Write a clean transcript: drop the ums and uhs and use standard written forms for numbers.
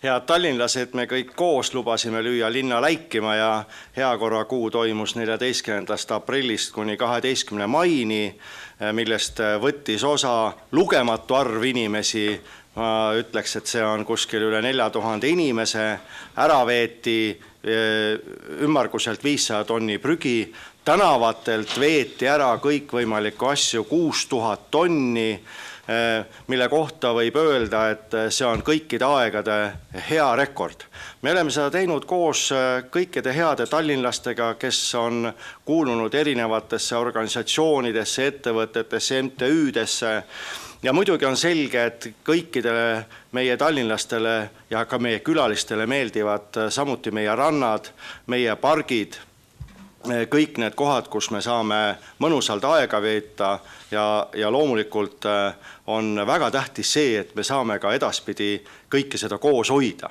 Head tallinlased, me kõik koos lubasime lüüa linna läikima ja heakorrakuu toimus 14. aprillist kuni 12. maini, millest võttis osa lugematu arv inimesi. Ma ütleks, et see on kuskil üle 4000 inimese, ära veeti ümmarguselt 500 tonni prügi, tänavatelt veeti ära kõikvõimalikku asju 6000 tonni, mille kohta võib öelda, et see on kõikide aegade hea rekord. Me oleme seda teinud koos kõikide heade tallinlastega, kes on kuulunud erinevatesse organisatsioonidesse, ettevõtetesse, MTÜ-desse. Ja muidugi on selge, et kõikidele meie tallinlastele ja ka meie külalistele meeldivad samuti meie rannad, meie pargid, kõik need kohad, kus me saame mõnusalt aega veeta ja loomulikult on väga tähtis see, et me saame ka edaspidi kõike seda koos hoida.